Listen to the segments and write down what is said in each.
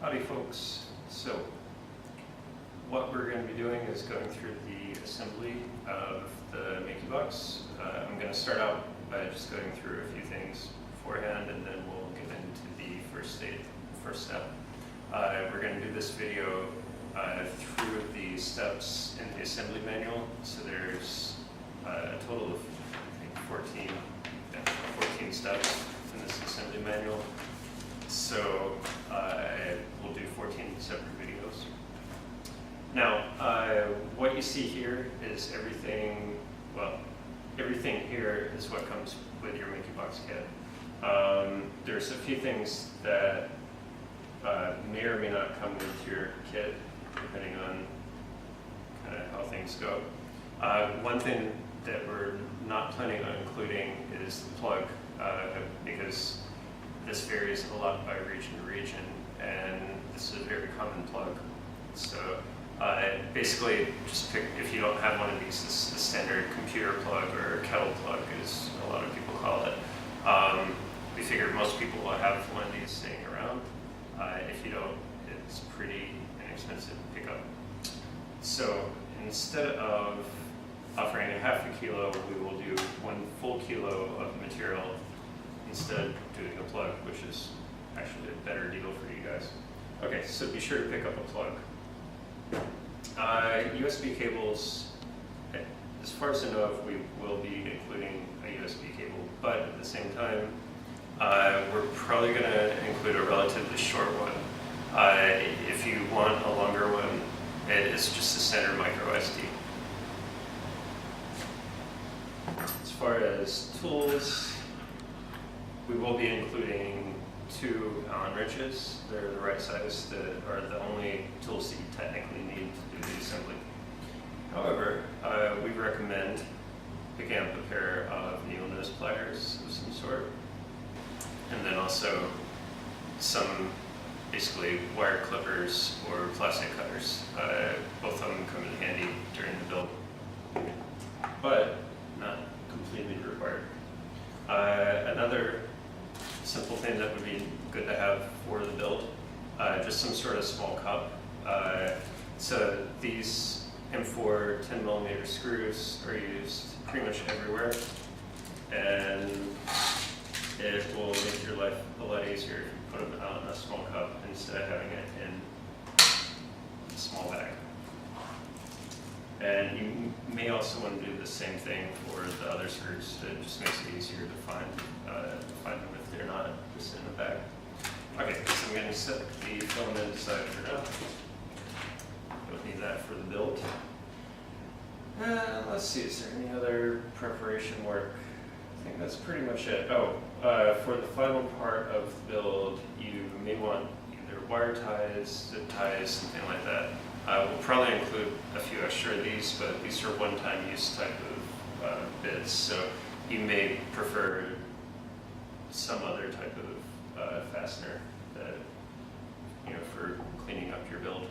Howdy folks. So what we're going to be doing is going through the assembly of the MakiBox. I'm going to start out by just going through a few things beforehand, and then we'll get into the first step. We're going to do this video through the steps in the assembly manual. So there's a total of I think 14 steps in this assembly manual. So we'll do 14 separate videos. Now, what you see here is everything, well, everything here is what comes with your MakiBox kit. There's a few things that may or may not come with your kit, depending on kind of how things go. One thing that we're not planning on including is the plug, because this varies a lot by region to region, and this is a very common plug. So basically, just pick, if you don't have one of these, this is the standard computer plug or kettle plug, as a lot of people call it. We figured most people will have one of these sitting around. If you don't, it's pretty inexpensive to pick up. So instead of offering a half a kilo, we will do 1 full kilo of material, instead doing a plug, which is actually a better deal for you guys. Okay, so be sure to pick up a plug. USB cables, as far as I know of, we will be including a USB cable, but at the same time, we're probably going to include a relatively short one. If you want a longer one, it's just a standard micro SD. As far as tools, we will be including 2 Allen wrenches. They're the right size, that are the only tools that you technically need to do the assembly. However, we recommend picking up a pair of needle nose pliers of some sort, and then also some basically wire clippers or plastic cutters. Both of them come in handy during the build, but not completely required. Another simple thing that would be good to have for the build, just some sort of small cup. So these M4 10mm screws are used pretty much everywhere, and it will make your life a lot easier if you put them out in a small cup instead of having it in a small bag. And you may also want to do the same thing for the other screws. It just makes it easier to find them if they're not just in the bag. Okay, so I'm going to set the filament aside for now. Don't need that for the build. Let's see, is there any other preparation work? I think that's pretty much it. Oh, for the final part of the build, you may want either wire ties, zip ties, something like that. We'll probably include a few extra of these, but these are one-time use type of bits, so you may prefer some other type of fastener that, you know, for cleaning up your build.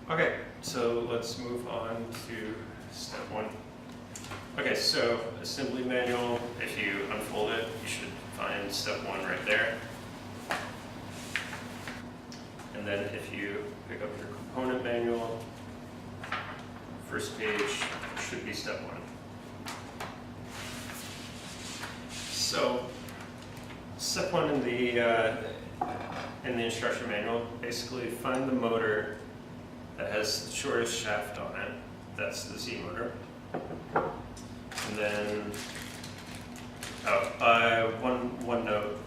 Okay, so let's move on to step 1. Okay, so assembly manual, if you unfold it, you should find step 1 right there. And then if you pick up your component manual, first page should be step 1. So step 1 in the instruction manual, basically find the motor that has the shortest shaft on it. That's the Z motor. And then, one note,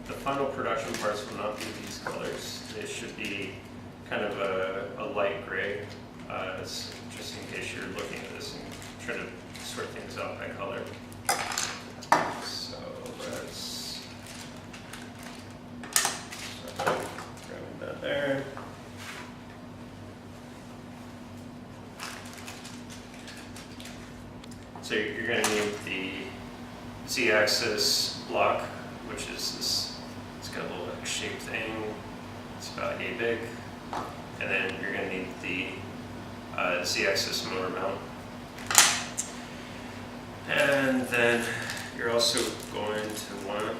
the final production parts will not be these colors. They should be kind of a light gray, just in case you're looking at this and trying to sort things out by color. So let's start by grabbing that there. So you're going to need the Z-axis block, which is this, it's got a little X-shaped thing. It's about A big. And then you're going to need the Z-axis motor mount. And then you're also going to want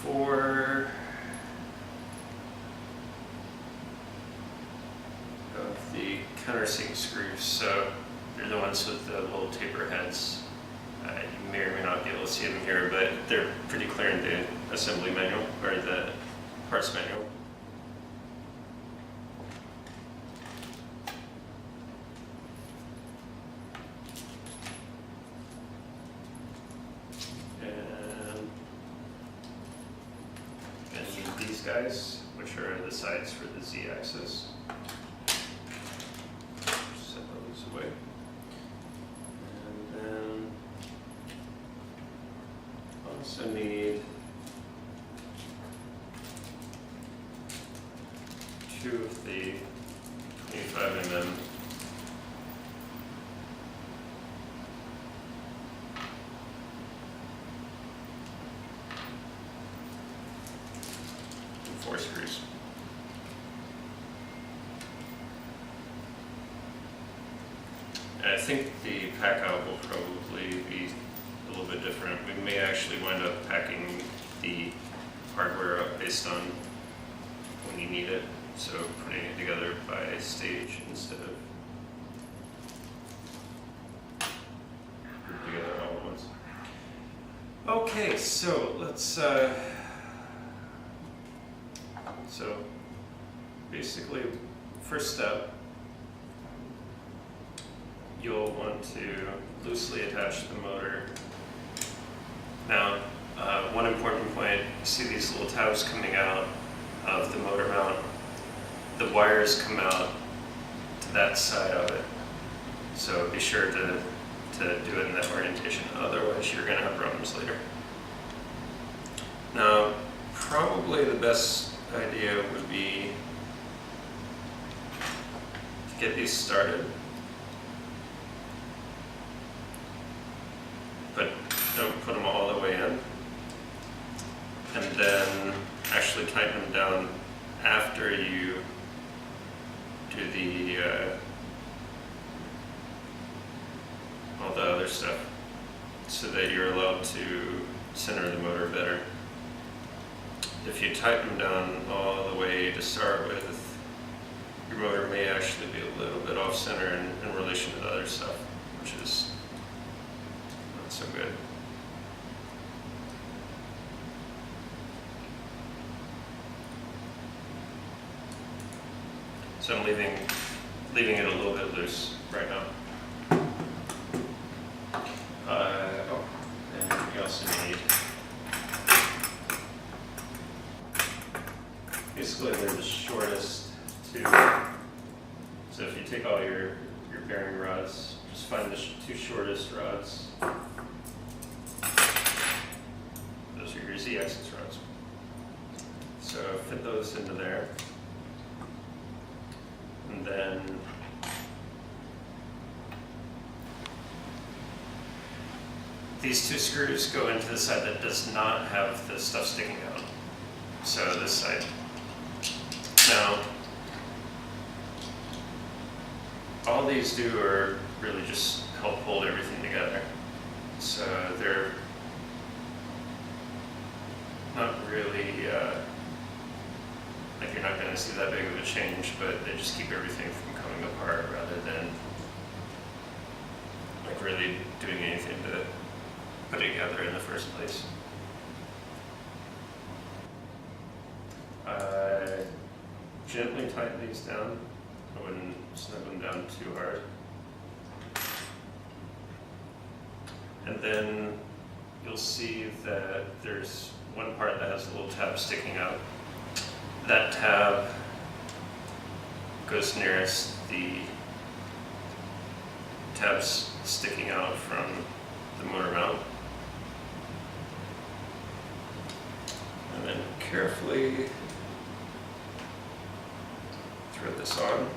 4 of the countersink screws. So they're the ones with the little taper heads. You may or may not be able to see them here, but they're pretty clear in the assembly manual, or the parts manual. And I need these guys, which are the sides for the Z-axis. Set those away. Also need 2 of the 25mm and 4 screws. And I think the pack out will probably be a little bit different. We may actually wind up packing the hardware up based on when you need it, so putting it together by stage instead of putting it together all at once. Okay, so let's so basically, first step, you'll want to loosely attach the motor. Now, one important point, you see these little tabs coming out of the motor mount. The wires come out to that side of it. So be sure to do it in that orientation, otherwise you're going to have problems later. Now, probably the best idea would be to get these started, but don't put them all the way in, and then actually tighten them down after you do the all the other stuff, so that you're allowed to center the motor better. If you tighten them down all the way to start with, your motor may actually be a little bit off center in relation to the other stuff, which is not so good. So I'm leaving it a little bit loose right now. And you also need, basically they're the shortest two. So if you take all your bearing rods, just find the 2 shortest rods. Those are your Z-axis rods. So fit those into there. And then these 2 screws go into the side that does not have the stuff sticking out. So this side. Now, all these do are really just help hold everything together. So they're not really, like you're not going to see that big of a change, but they just keep everything from coming apart rather than like really doing anything to put it together in the first place. Gently tighten these down. I wouldn't snug them down too hard. And then you'll see that there's one part that has a little tab sticking out. That tab goes nearest the tabs sticking out from the motor mount. And then carefully thread this on.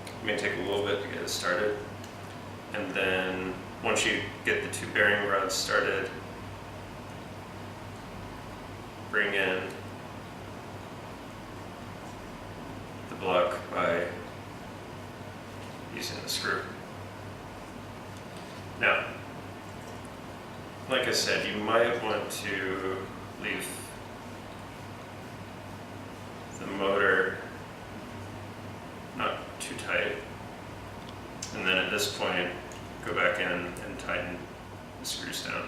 It may take a little bit to get it started. And then once you get the 2 bearing rods started, bring in the block by using the screw. Now, like I said, you might want to leave the motor not too tight, and then at this point go back in and tighten the screws down.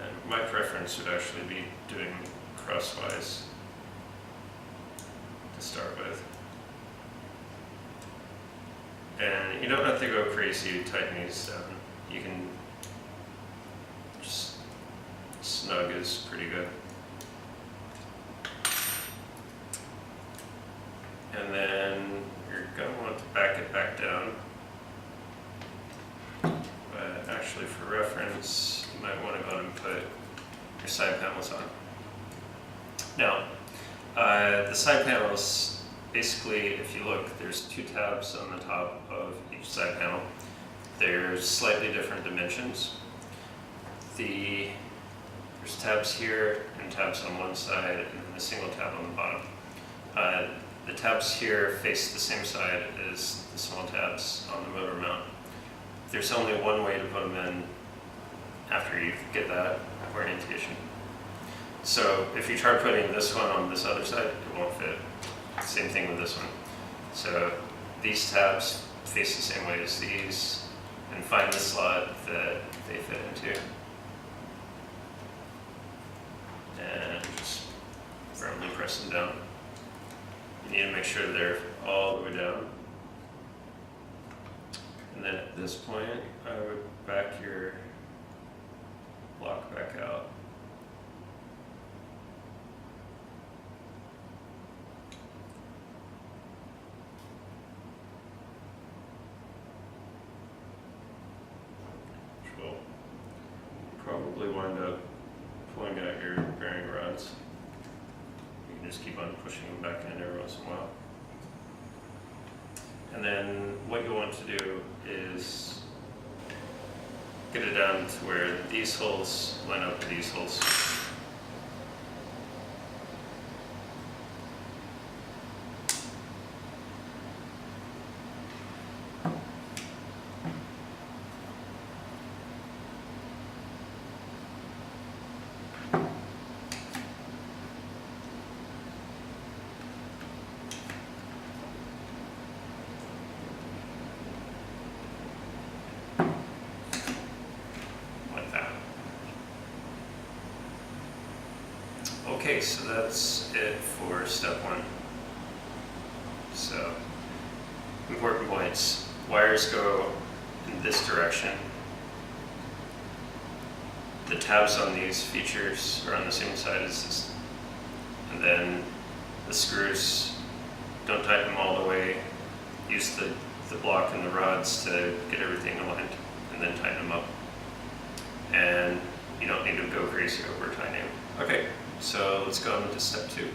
And my preference would actually be doing crosswise to start with. And you don't have to go crazy tightening these down. You can just snug is pretty good. And then you're going to want to back it back down. But actually, for reference, you might want to go and put your side panels on. Now, the side panels, basically, if you look, there's two tabs on the top of each side panel. They're slightly different dimensions. There's tabs here and tabs on one side, and then a single tab on the bottom. The tabs here face the same side as the small tabs on the motor mount. There's only one way to put them in after you get that orientation. So if you try putting this one on this other side, it won't fit. Same thing with this one. So these tabs face the same way as these, and find the slot that they fit into. And just firmly press them down. You need to make sure they're all the way down. And then at this point, I would back your block back out. Which will probably wind up pulling out your bearing rods. You can just keep on pushing them back in every once in a while. And then what you want to do is get it down to where these holes line up with these holes. Okay, so that's it for step one. So, important points. Wires go in this direction. The tabs on these features are on the same side as this. And then the screws, don't tighten them all the way. Use the block and the rods to get everything aligned, and then tighten them up. And you don't need to go crazy over tightening. Okay. So let's go into step two.